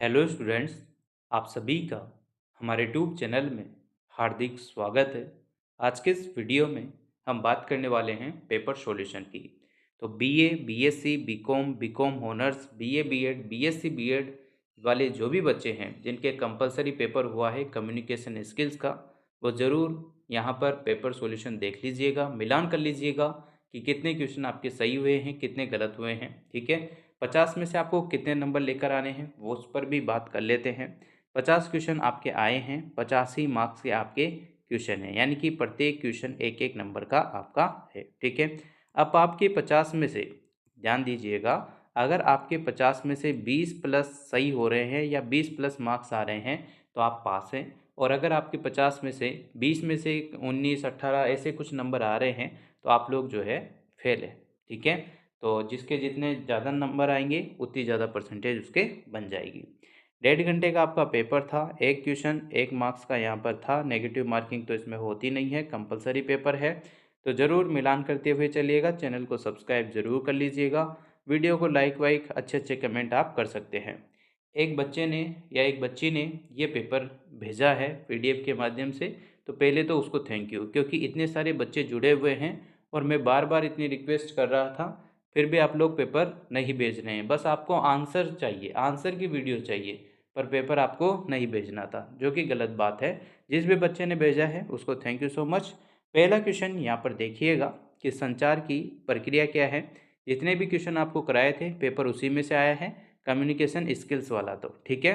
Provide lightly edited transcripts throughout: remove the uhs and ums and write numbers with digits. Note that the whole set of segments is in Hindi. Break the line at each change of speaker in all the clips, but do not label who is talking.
हेलो स्टूडेंट्स, आप सभी का हमारे यूट्यूब चैनल में हार्दिक स्वागत है। आज के इस वीडियो में हम बात करने वाले हैं पेपर सॉल्यूशन की। तो BA, BSc, BCom, BCom honours, BA, BEd, BSc, BEd वाले जो भी बच्चे हैं जिनके कंपलसरी पेपर हुआ है कम्युनिकेशन स्किल्स का, वो ज़रूर यहाँ पर पेपर सॉल्यूशन देख लीजिएगा, मिलान कर लीजिएगा कि कितने क्वेश्चन आपके सही हुए हैं, कितने गलत हुए हैं। ठीक है, 50 में से आपको कितने नंबर लेकर आने हैं वो उस पर भी बात कर लेते हैं। 50 क्वेश्चन आपके आए हैं, 50 ही मार्क्स के आपके क्वेश्चन हैं, यानी कि प्रत्येक क्वेश्चन एक एक नंबर का आपका है। ठीक है, अब आपके 50 में से ध्यान दीजिएगा, अगर आपके 50 में से 20 प्लस सही हो रहे हैं या 20 प्लस मार्क्स आ रहे हैं तो आप पास हैं, और अगर आपके 50 में से 20 में से 19, 18 ऐसे कुछ नंबर आ रहे हैं तो आप लोग जो है फेल है। ठीक है, तो जिसके जितने ज़्यादा नंबर आएंगे उतनी ज़्यादा परसेंटेज उसके बन जाएगी। 1.5 घंटे का आपका पेपर था, एक क्वेश्चन 1 मार्क्स का यहाँ पर था। नेगेटिव मार्किंग तो इसमें होती नहीं है, कंपलसरी पेपर है। तो ज़रूर मिलान करते हुए चलिएगा, चैनल को सब्सक्राइब ज़रूर कर लीजिएगा, वीडियो को लाइक वाइक अच्छे अच्छे कमेंट आप कर सकते हैं। एक बच्चे ने या एक बच्ची ने ये पेपर भेजा है पीडीएफ के माध्यम से, तो पहले तो उसको थैंक यू, क्योंकि इतने सारे बच्चे जुड़े हुए हैं और मैं बार बार इतनी रिक्वेस्ट कर रहा था, फिर भी आप लोग पेपर नहीं भेज रहे हैं। बस आपको आंसर चाहिए, आंसर की वीडियो चाहिए, पर पेपर आपको नहीं भेजना था, जो कि गलत बात है। जिस भी बच्चे ने भेजा है उसको थैंक यू सो मच। पहला क्वेश्चन यहाँ पर देखिएगा कि संचार की प्रक्रिया क्या है। जितने भी क्वेश्चन आपको कराए थे पेपर उसी में से आया है, कम्युनिकेशन स्किल्स वाला। तो ठीक है,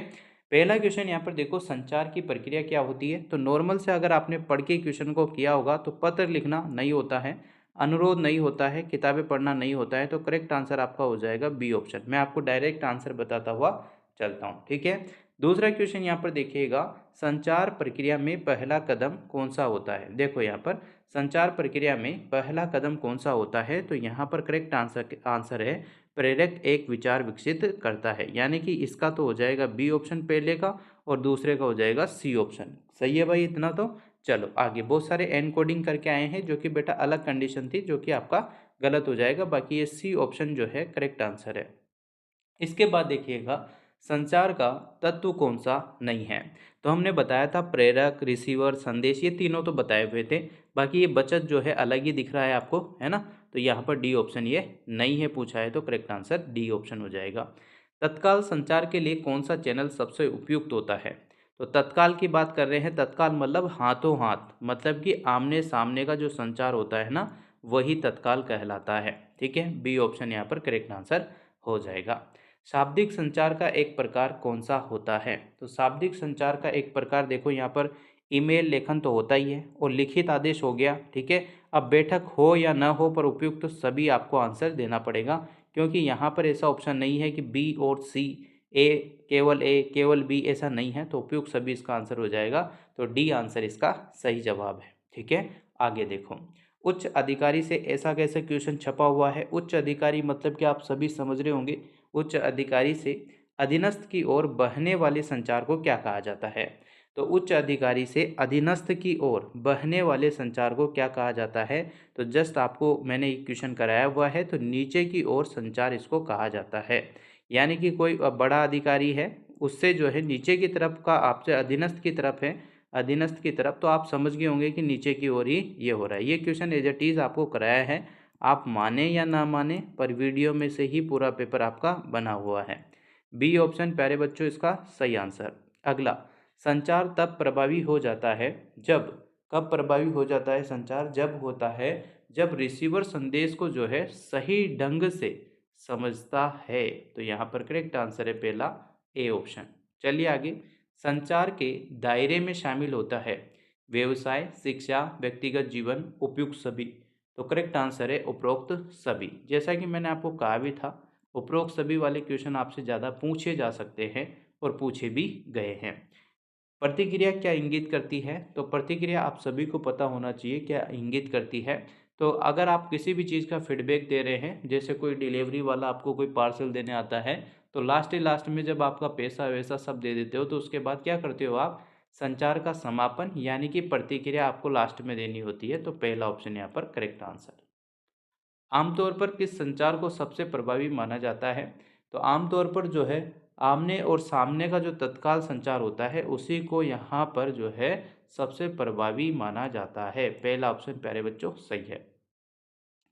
पहला क्वेश्चन यहाँ पर देखो, संचार की प्रक्रिया क्या होती है। तो नॉर्मल से अगर आपने पढ़ के क्वेश्चन को किया होगा तो पत्र लिखना नहीं होता है, अनुरोध नहीं होता है, किताबें पढ़ना नहीं होता है, तो करेक्ट आंसर आपका हो जाएगा बी ऑप्शन। मैं आपको डायरेक्ट आंसर बताता हुआ चलता हूँ। ठीक है, दूसरा क्वेश्चन यहाँ पर देखिएगा, संचार प्रक्रिया में पहला कदम कौन सा होता है। देखो यहाँ पर संचार प्रक्रिया में पहला कदम कौन सा होता है, तो यहाँ पर करेक्ट आंसर है प्रेरक एक विचार विकसित करता है, यानी कि इसका तो हो जाएगा बी ऑप्शन पहले का, और दूसरे का हो जाएगा सी ऑप्शन। सही है भाई इतना तो। चलो आगे, बहुत सारे एनकोडिंग करके आए हैं जो कि बेटा अलग कंडीशन थी, जो कि आपका गलत हो जाएगा। बाकी ये सी ऑप्शन जो है करेक्ट आंसर है। इसके बाद देखिएगा, संचार का तत्व कौन सा नहीं है। तो हमने बताया था प्रेरक, रिसीवर, संदेश, ये तीनों तो बताए हुए थे। बाकी ये बचत जो है अलग ही दिख रहा है आपको, है ना। तो यहाँ पर डी ऑप्शन ये नहीं है पूछा है, तो करेक्ट आंसर डी ऑप्शन हो जाएगा। तत्काल संचार के लिए कौन सा चैनल सबसे उपयुक्त होता है। तो तत्काल की बात कर रहे हैं, तत्काल मतलब हाथों हाथ, मतलब कि आमने सामने का जो संचार होता है ना, वही तत्काल कहलाता है। ठीक है, बी ऑप्शन यहाँ पर करेक्ट आंसर हो जाएगा। शाब्दिक संचार का एक प्रकार कौन सा होता है। तो शाब्दिक संचार का एक प्रकार देखो यहाँ पर, ईमेल लेखन तो होता ही है, और लिखित आदेश हो गया। ठीक है, अब बैठक हो या ना हो पर उपयुक्त तो सभी आपको आंसर देना पड़ेगा, क्योंकि यहाँ पर ऐसा ऑप्शन नहीं है कि बी और सी, ए केवल बी, ऐसा नहीं है। तो उपयुक्त सभी इसका आंसर हो जाएगा, तो डी आंसर इसका सही जवाब है। ठीक है, आगे देखो, उच्च अधिकारी से ऐसा कैसे क्वेश्चन छपा हुआ है। उच्च अधिकारी मतलब कि आप सभी समझ रहे होंगे, उच्च अधिकारी से अधीनस्थ की ओर बहने वाले संचार को क्या कहा जाता है। तो उच्च अधिकारी से अधीनस्थ की ओर बहने वाले संचार को क्या कहा जाता है। तो जस्ट आपको मैंने एक क्वेश्चन कराया हुआ है, तो नीचे की ओर संचार इसको कहा जाता है, यानी कि कोई बड़ा अधिकारी है, उससे जो है नीचे की तरफ का, आपसे अधीनस्थ की तरफ है, अधीनस्थ की तरफ, तो आप समझ गए होंगे कि नीचे की ओर ही ये हो रहा है। ये क्वेश्चन एज इट इज आपको कराया है, आप माने या ना माने, पर वीडियो में से ही पूरा पेपर आपका बना हुआ है। बी ऑप्शन प्यारे बच्चों इसका सही आंसर। अगला, संचार तब प्रभावी हो जाता है जब, कब प्रभावी हो जाता है संचार, जब होता है जब रिसीवर संदेश को जो है सही ढंग से समझता है। तो यहाँ पर करेक्ट आंसर है पहला, ए ऑप्शन। चलिए आगे, संचार के दायरे में शामिल होता है व्यवसाय, शिक्षा, व्यक्तिगत जीवन, उपयुक्त सभी। तो करेक्ट आंसर है उपरोक्त सभी। जैसा कि मैंने आपको कहा भी था, उपरोक्त सभी वाले क्वेश्चन आपसे ज़्यादा पूछे जा सकते हैं और पूछे भी गए हैं। प्रतिक्रिया क्या इंगित करती है। तो प्रतिक्रिया आप सभी को पता होना चाहिए क्या इंगित करती है। तो अगर आप किसी भी चीज़ का फीडबैक दे रहे हैं, जैसे कोई डिलीवरी वाला आपको कोई पार्सल देने आता है, तो लास्ट में जब आपका पैसा वैसा सब दे देते हो, तो उसके बाद क्या करते हो आप, संचार का समापन यानी कि प्रतिक्रिया आपको लास्ट में देनी होती है। तो पहला ऑप्शन यहाँ पर करेक्ट आंसर। आमतौर पर किस संचार को सबसे प्रभावी माना जाता है। तो आमतौर पर जो है आमने और सामने का जो तत्काल संचार होता है उसी को यहाँ पर जो है सबसे प्रभावी माना जाता है। पहला ऑप्शन प्यारे बच्चों सही है।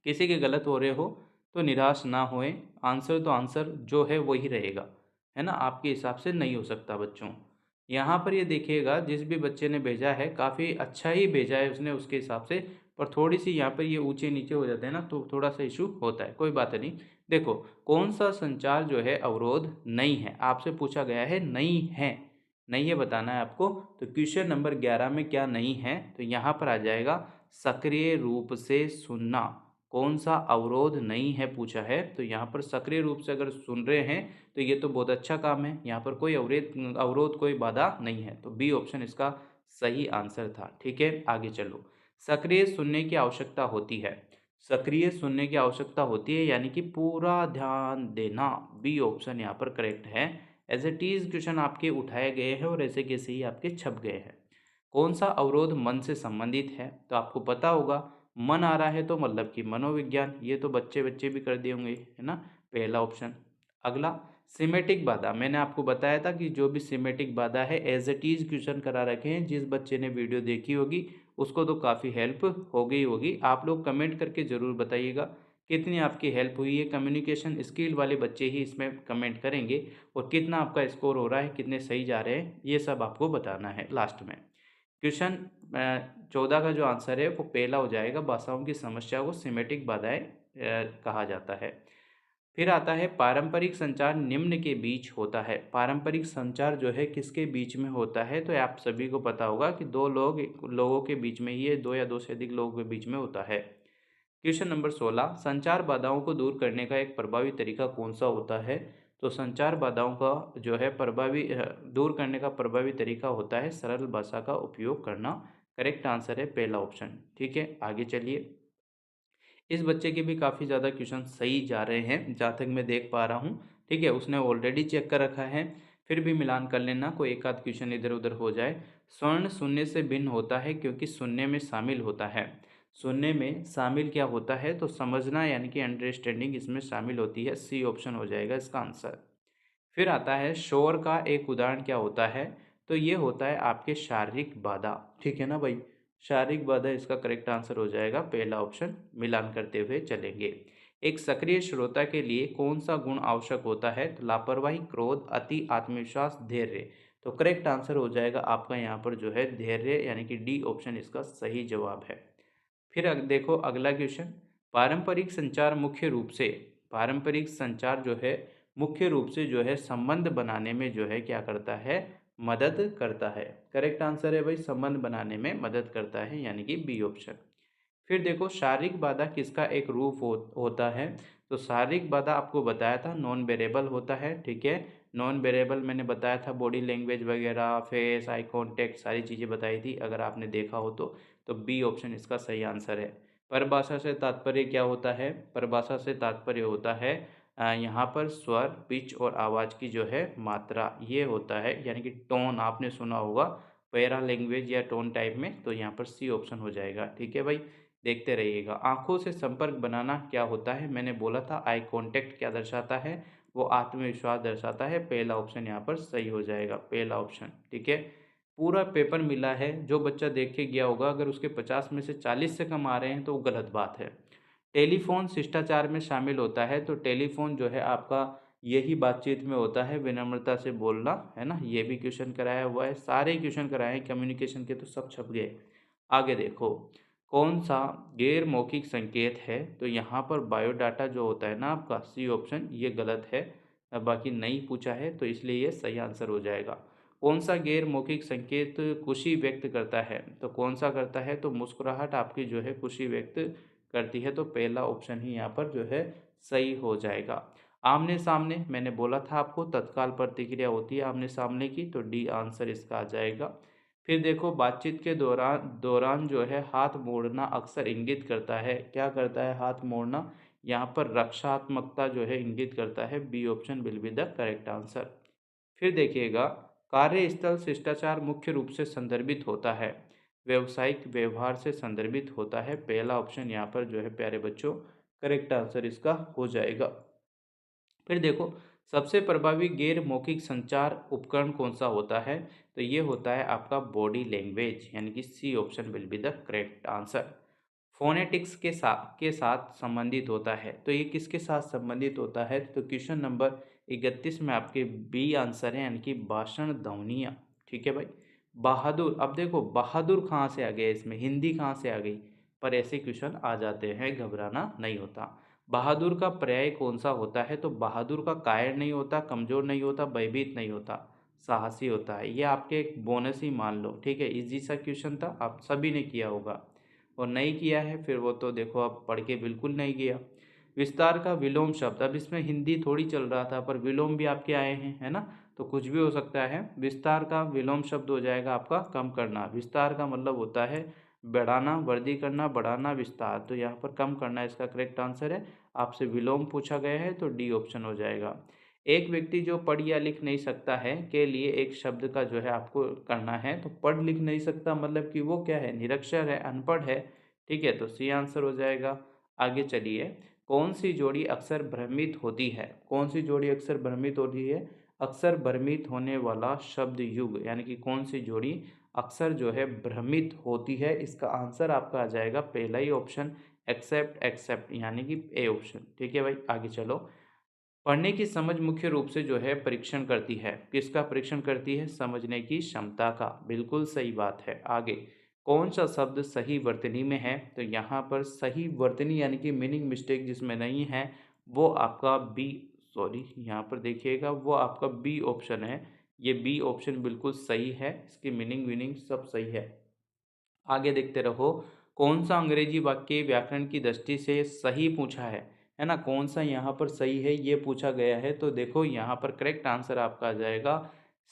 किसी के गलत हो रहे हो तो निराश ना होएं, आंसर तो आंसर जो है वही रहेगा, है ना, आपके हिसाब से नहीं हो सकता बच्चों। यहाँ पर ये देखिएगा जिस भी बच्चे ने भेजा है काफ़ी अच्छा ही भेजा है उसने उसके हिसाब से, पर थोड़ी सी यहाँ पर ये ऊंचे नीचे हो जाते हैं ना तो थोड़ा सा इशू होता है, कोई बात नहीं। देखो कौन सा संचार जो है अवरोध नहीं है, आपसे पूछा गया है नहीं है, नहीं है बताना है आपको। तो क्वेश्चन नंबर 11 में क्या नहीं है, तो यहाँ पर आ जाएगा सक्रिय रूप से सुनना। कौन सा अवरोध नहीं है पूछा है, तो यहाँ पर सक्रिय रूप से अगर सुन रहे हैं तो ये तो बहुत अच्छा काम है, यहाँ पर कोई अवरोध कोई बाधा नहीं है, तो बी ऑप्शन इसका सही आंसर था। ठीक है, आगे चलो। सक्रिय सुनने की आवश्यकता होती है, सक्रिय सुनने की आवश्यकता होती है यानी कि पूरा ध्यान देना, बी ऑप्शन यहाँ पर करेक्ट है। एज इट इज क्वेश्चन आपके उठाए गए हैं और ऐसे कैसे ही आपके छप गए हैं। कौन सा अवरोध मन से संबंधित है, तो आपको पता होगा मन आ रहा है तो मतलब कि मनोविज्ञान, ये तो बच्चे बच्चे भी कर दिए होंगे, है ना, पहला ऑप्शन। अगला सिमेटिक बाधा, मैंने आपको बताया था कि जो भी सिमेटिक बाधा है एज इट इज क्वेश्चन करा रखे हैं, जिस बच्चे ने वीडियो देखी होगी उसको तो काफ़ी हेल्प हो गई होगी। आप लोग कमेंट करके ज़रूर बताइएगा कितनी आपकी हेल्प हुई है, कम्युनिकेशन स्किल वाले बच्चे ही इसमें कमेंट करेंगे, और कितना आपका स्कोर हो रहा है, कितने सही जा रहे हैं, ये सब आपको बताना है लास्ट में। क्वेश्चन 14 का जो आंसर है वो पहला हो जाएगा, भाषाओं की समस्या को सिमेटिक बाधाएं कहा जाता है। फिर आता है पारंपरिक संचार निम्न के बीच होता है। पारंपरिक संचार जो है किसके बीच में होता है, तो आप सभी को पता होगा कि लोगों के बीच में ही, ये दो या दो से अधिक लोगों के बीच में होता है। क्वेश्चन नंबर 16, संचार बाधाओं को दूर करने का एक प्रभावी तरीका कौन सा होता है, तो संचार बाधाओं का जो है दूर करने का प्रभावी तरीका होता है सरल भाषा का उपयोग करना। करेक्ट आंसर है पहला ऑप्शन। ठीक है, आगे चलिए। इस बच्चे के भी काफ़ी ज़्यादा क्वेश्चन सही जा रहे हैं जहाँ तक मैं देख पा रहा हूँ। ठीक है, उसने ऑलरेडी चेक कर रखा है, फिर भी मिलान कर लेना, कोई एक आध क्वेश्चन इधर उधर हो जाए। स्वर्ण सुनने से भिन्न होता है क्योंकि सुनने में शामिल होता है। सुनने में शामिल क्या होता है, तो समझना यानी कि अंडरस्टैंडिंग इसमें शामिल होती है, सी ऑप्शन हो जाएगा इसका आंसर। फिर आता है शोर का एक उदाहरण क्या होता है, तो ये होता है आपके शारीरिक बाधा। ठीक है ना भाई, शारीरिक बाधा इसका करेक्ट आंसर हो जाएगा पहला ऑप्शन, मिलान करते हुए चलेंगे। एक सक्रिय श्रोता के लिए कौन सा गुण आवश्यक होता है, तो लापरवाही, क्रोध, अति आत्मविश्वास, धैर्य। तो करेक्ट आंसर हो जाएगा आपका यहाँ पर जो है धैर्य, यानी कि डी ऑप्शन इसका सही जवाब है। फिर देखो अगला क्वेश्चन, पारंपरिक संचार मुख्य रूप से, पारंपरिक संचार जो है मुख्य रूप से जो है संबंध बनाने में जो है क्या करता है, मदद करता है। करेक्ट आंसर है भाई, संबंध बनाने में मदद करता है, यानी कि बी ऑप्शन। फिर देखो शारीरिक बाधा किसका एक रूप होता है, तो शारीरिक बाधा आपको बताया था नॉन वेरेबल होता है। ठीक है, नॉन वेरेबल मैंने बताया था, बॉडी लैंग्वेज वगैरह, फेस, आई कांटेक्ट, सारी चीज़ें बताई थी, अगर आपने देखा हो तो बी ऑप्शन इसका सही आंसर है। परिभाषा से तात्पर्य क्या होता है, परिभाषा से तात्पर्य होता है यहाँ पर स्वर, पिच और आवाज़ की जो है मात्रा, ये होता है, यानी कि टोन आपने सुना होगा पैरा लैंग्वेज या टोन टाइप में, तो यहाँ पर सी ऑप्शन हो जाएगा। ठीक है भाई, देखते रहिएगा। आंखों से संपर्क बनाना क्या होता है, मैंने बोला था आई कांटेक्ट क्या दर्शाता है, वो आत्मविश्वास दर्शाता है, पहला ऑप्शन यहाँ पर सही हो जाएगा, पहला ऑप्शन। ठीक है, पूरा पेपर मिला है, जो बच्चा देख के गया होगा अगर उसके 50 में से 40 से कम आ रहे हैं तो वो गलत बात है। टेलीफोन शिष्टाचार में शामिल होता है, तो टेलीफोन जो है आपका यही बातचीत में होता है, विनम्रता से बोलना, है ना, ये भी क्वेश्चन कराया हुआ है, सारे क्वेश्चन कराए हैं कम्युनिकेशन के, तो सब छप गए। आगे देखो, कौन सा गैर मौखिक संकेत है, तो यहाँ पर बायोडाटा जो होता है ना आपका, सी ऑप्शन, ये गलत है। बाकी नहीं पूछा है तो इसलिए ये सही आंसर हो जाएगा। कौन सा गैर मौखिक संकेत खुशी व्यक्त करता है, तो कौन सा करता है, तो मुस्कुराहट आपकी जो है खुशी व्यक्त करती है, तो पहला ऑप्शन ही यहाँ पर जो है सही हो जाएगा। आमने सामने, मैंने बोला था आपको तत्काल प्रतिक्रिया होती है आमने सामने की, तो डी आंसर इसका आ जाएगा। फिर देखो बातचीत के दौरान दौरान जो है हाथ मोड़ना अक्सर इंगित करता है, क्या करता है हाथ मोड़ना, यहाँ पर रक्षात्मकता जो है इंगित करता है, B option will be the correct answer. फिर देखिएगा, कार्यस्थल शिष्टाचार मुख्य रूप से संदर्भित होता है, व्यवसायिक व्यवहार से संदर्भित होता है, पहला ऑप्शन यहाँ पर जो है प्यारे बच्चों करेक्ट आंसर इसका हो जाएगा। फिर देखो सबसे प्रभावी गैर मौखिक संचार उपकरण कौन सा होता है? तो ये होता है आपका बॉडी लैंग्वेज, यानी कि C option will be the correct answer. Phonetics के साथ संबंधित होता है, तो ये किसके साथ संबंधित होता है? तो क्वेश्चन नंबर 31 में आपके बी आंसर है, यानी कि भाषण ध्वनियाँ। ठीक है भाई। बहादुर, अब देखो बहादुर कहाँ से आ गया, इसमें हिंदी कहाँ से आ गई, पर ऐसे क्वेश्चन आ जाते हैं, घबराना नहीं होता। बहादुर का पर्याय कौन सा होता है? तो बहादुर का कायर नहीं होता, कमजोर नहीं होता, भयभीत नहीं होता, साहसी होता है। ये आपके एक बोनस ही मान लो। ठीक है, इजी सा क्वेश्चन था, आप सभी ने किया होगा, और नहीं किया है फिर वो तो देखो आप पढ़ के बिल्कुल नहीं गया। विस्तार का विलोम शब्द, अब इसमें हिंदी थोड़ी चल रहा था, पर विलोम भी आपके आए हैं, है ना, तो कुछ भी हो सकता है। विस्तार का विलोम शब्द हो जाएगा आपका कम करना। विस्तार का मतलब होता है बढ़ाना, वृद्धि करना, बढ़ाना, विस्तार, तो यहाँ पर कम करना इसका करेक्ट आंसर है। आपसे विलोम पूछा गया है तो डी ऑप्शन हो जाएगा। एक व्यक्ति जो पढ़ या लिख नहीं सकता है के लिए एक शब्द का जो है आपको करना है, तो पढ़ लिख नहीं सकता मतलब कि वो क्या है, निरक्षर है, अनपढ़ है। ठीक है, तो सी आंसर हो जाएगा। आगे चलिए, कौन सी जोड़ी अक्सर भ्रमित होती है? कौन सी जोड़ी अक्सर भ्रमित होती है? अक्सर भ्रमित होने वाला शब्द युग, यानी कि कौन सी जोड़ी अक्सर जो है भ्रमित होती है? इसका आंसर आपका आ जाएगा पहला ही ऑप्शन, एक्सेप्ट, एक्सेप्ट, यानी कि ए ऑप्शन। ठीक है भाई, आगे चलो। पढ़ने की समझ मुख्य रूप से जो है परीक्षण करती है, किसका परीक्षण करती है? समझने की क्षमता का। बिल्कुल सही बात है। आगे, कौन सा शब्द सही वर्तनी में है? तो यहाँ पर सही वर्तनी यानी कि मीनिंग मिस्टेक जिसमें नहीं है, वो आपका बी, सॉरी यहाँ पर देखिएगा, वो आपका बी ऑप्शन है। ये बी ऑप्शन बिल्कुल सही है, इसकी मीनिंग वीनिंग सब सही है। आगे देखते रहो। कौन सा अंग्रेजी वाक्य व्याकरण की दृष्टि से सही पूछा है ना, कौन सा यहाँ पर सही है ये पूछा गया है, तो देखो यहाँ पर करेक्ट आंसर आपका आ जाएगा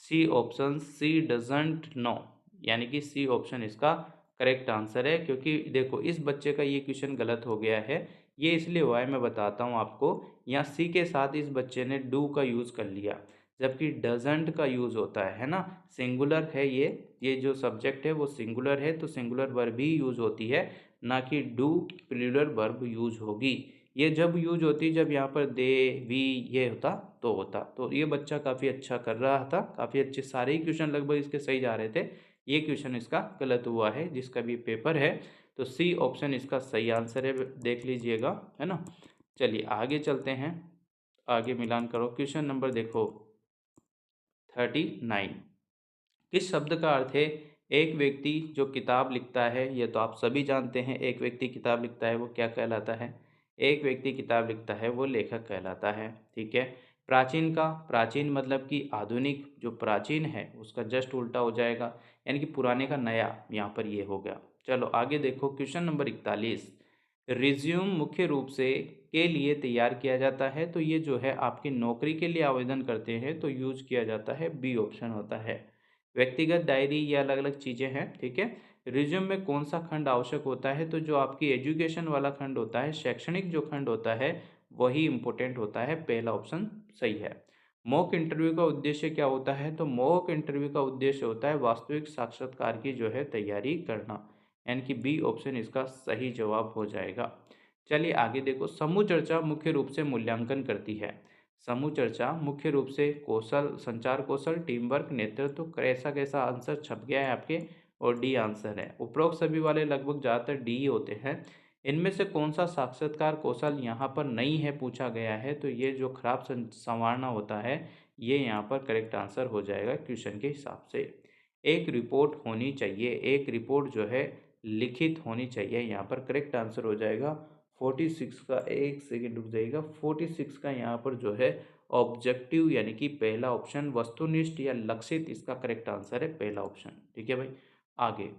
C option, C doesn't know, यानी कि सी ऑप्शन इसका करेक्ट आंसर है। क्योंकि देखो इस बच्चे का ये क्वेश्चन गलत हो गया है, ये इसलिए हुआ है, मैं बताता हूँ आपको। यहाँ सी के साथ इस बच्चे ने डू का यूज़ कर लिया, जबकि डजंट का यूज़ होता है ना, सिंगुलर है ये जो सब्जेक्ट है वो सिंगुलर है, तो सिंगुलर वर्ब ही यूज़ होती है, ना कि डू प्लूरल वर्ब यूज़ होगी। ये जब यूज होती, जब यहाँ पर दे, वी ये होता तो होता। तो ये बच्चा काफ़ी अच्छा कर रहा था, काफ़ी अच्छे, सारे ही क्वेश्चन लगभग इसके सही जा रहे थे। ये क्वेश्चन इसका गलत हुआ है, जिसका भी पेपर है, तो सी ऑप्शन इसका सही आंसर है, देख लीजिएगा, है ना। चलिए आगे चलते हैं, आगे मिलान करो। क्वेश्चन नंबर देखो 39। किस शब्द का अर्थ है एक व्यक्ति जो किताब लिखता है? ये तो आप सभी जानते हैं, एक व्यक्ति किताब लिखता है वो क्या कहलाता है? एक व्यक्ति किताब लिखता है वो लेखक कहलाता है। ठीक है। प्राचीन का, प्राचीन मतलब कि आधुनिक, जो प्राचीन है उसका जस्ट उल्टा हो जाएगा, यानी कि पुराने का नया, यहाँ पर ये हो गया। चलो आगे देखो, क्वेश्चन नंबर 41। रिज्यूम मुख्य रूप से के लिए तैयार किया जाता है, तो ये जो है आपकी नौकरी के लिए आवेदन करते हैं तो यूज किया जाता है, बी ऑप्शन होता है। व्यक्तिगत डायरी, ये अलग अलग चीज़ें हैं। ठीक है। रिज्यूम में कौन सा खंड आवश्यक होता है? तो जो आपकी एजुकेशन वाला खंड होता है, शैक्षणिक जो खंड होता है वही इम्पोर्टेंट होता है, पहला ऑप्शन सही है। मॉक इंटरव्यू का उद्देश्य क्या होता है? तो मॉक इंटरव्यू का उद्देश्य होता है वास्तविक साक्षात्कार की जो है तैयारी करना, यानी कि बी ऑप्शन इसका सही जवाब हो जाएगा। चलिए आगे देखो, समूह चर्चा मुख्य रूप से मूल्यांकन करती है। समूह चर्चा मुख्य रूप से कौशल, संचार कौशल, टीम वर्क, नेतृत्व, कैसा कैसा आंसर छप गया है आपके, और डी आंसर है। उपरोक्त सभी वाले लगभग ज़्यादातर डी ही होते हैं। इनमें से कौन सा साक्षात्कार कौशल यहाँ पर नहीं है पूछा गया है? तो ये जो खराब संवारना होता है ये यहाँ पर करेक्ट आंसर हो जाएगा क्वेश्चन के हिसाब से। एक रिपोर्ट होनी चाहिए, एक रिपोर्ट जो है लिखित होनी चाहिए, यहाँ पर करेक्ट आंसर हो जाएगा 46 का, एक सेकेंड रुक जाइएगा, 46 का यहाँ पर जो है ऑब्जेक्टिव, यानी कि पहला ऑप्शन, वस्तुनिष्ठ या लक्षित, इसका करेक्ट आंसर है पहला ऑप्शन। ठीक है भाई। आगे,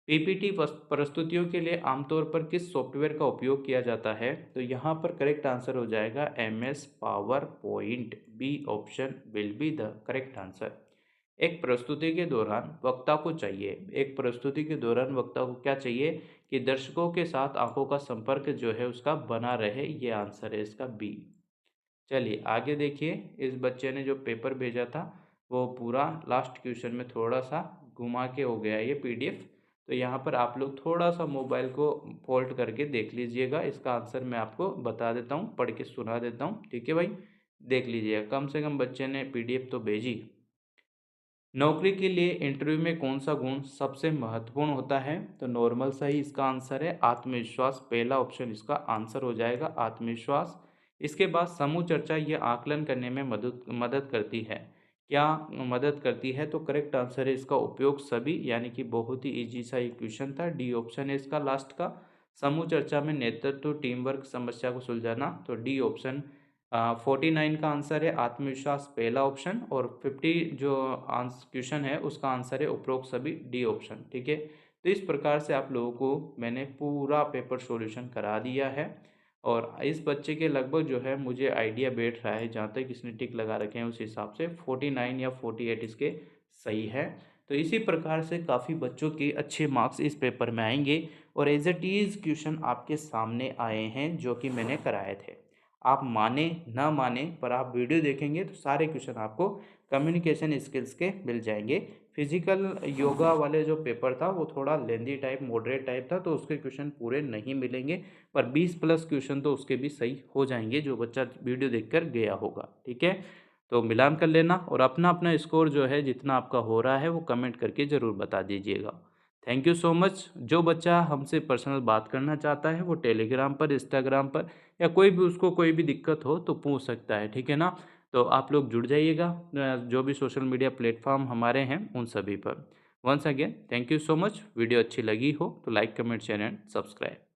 पीपीटी प्रस्तुतियों के लिए आमतौर पर किस सॉफ्टवेयर का उपयोग किया जाता है? तो यहाँ पर करेक्ट आंसर हो जाएगा MS PowerPoint, B option will be the correct answer. एक प्रस्तुति के दौरान वक्ता को चाहिए, एक प्रस्तुति के दौरान वक्ता को क्या चाहिए? कि दर्शकों के साथ आंखों का संपर्क जो है उसका बना रहे, ये आंसर है इसका बी। चलिए आगे देखिए, इस बच्चे ने जो पेपर भेजा था वो पूरा लास्ट क्वेश्चन में थोड़ा सा घुमा के हो गया ये PDF, तो यहाँ पर आप लोग थोड़ा सा मोबाइल को फोल्ड करके देख लीजिएगा। इसका आंसर मैं आपको बता देता हूँ, पढ़ के सुना देता हूँ। ठीक है भाई। देख लीजिएगा, कम से कम बच्चे ने पीडीएफ तो भेजी। नौकरी के लिए इंटरव्यू में कौन सा गुण सबसे महत्वपूर्ण होता है? तो नॉर्मल सा ही इसका आंसर है आत्मविश्वास, पहला ऑप्शन इसका आंसर हो जाएगा आत्मविश्वास। इसके बाद समूह चर्चा ये आकलन करने में मदद मदद करती है। क्या मदद करती है? तो करेक्ट आंसर है इसका उपयोग सभी, यानी कि बहुत ही इजी सा एक क्वेश्चन था, डी ऑप्शन है इसका लास्ट का। समूह चर्चा में नेतृत्व, टीम वर्क, समस्या को सुलझाना, तो डी ऑप्शन। 49 का आंसर है आत्मविश्वास, पहला ऑप्शन, और 50 जो क्वेश्चन है उसका आंसर है उपरोक्त सभी, डी ऑप्शन। ठीक है, तो इस प्रकार से आप लोगों को मैंने पूरा पेपर सॉल्यूशन करा दिया है, और इस बच्चे के लगभग जो है मुझे आइडिया बैठ रहा है, जहाँ तक इसने टिक लगा रखे हैं उस हिसाब से 49 या 48 इसके सही है। तो इसी प्रकार से काफ़ी बच्चों के अच्छे मार्क्स इस पेपर में आएंगे, और एज इट इज़ क्वेश्चन आपके सामने आए हैं जो कि मैंने कराए थे। आप माने ना माने, पर आप वीडियो देखेंगे तो सारे क्वेश्चन आपको कम्युनिकेशन स्किल्स के मिल जाएंगे। फिजिकल योगा वाले जो पेपर था वो थोड़ा लेंदी टाइप, मॉडरेट टाइप था, तो उसके क्वेश्चन पूरे नहीं मिलेंगे, पर 20 प्लस क्वेश्चन तो उसके भी सही हो जाएंगे जो बच्चा वीडियो देखकर गया होगा। ठीक है, तो मिलान कर लेना, और अपना अपना स्कोर जो है जितना आपका हो रहा है वो कमेंट करके ज़रूर बता दीजिएगा। Thank you so much. जो बच्चा हमसे पर्सनल बात करना चाहता है वो टेलीग्राम पर, इंस्टाग्राम पर, या कोई भी उसको कोई भी दिक्कत हो तो पूछ सकता है। ठीक है ना, तो आप लोग जुड़ जाइएगा जो भी सोशल मीडिया प्लेटफॉर्म हमारे हैं उन सभी पर। Once again thank you so much. Video अच्छी लगी हो तो like, comment, share and subscribe.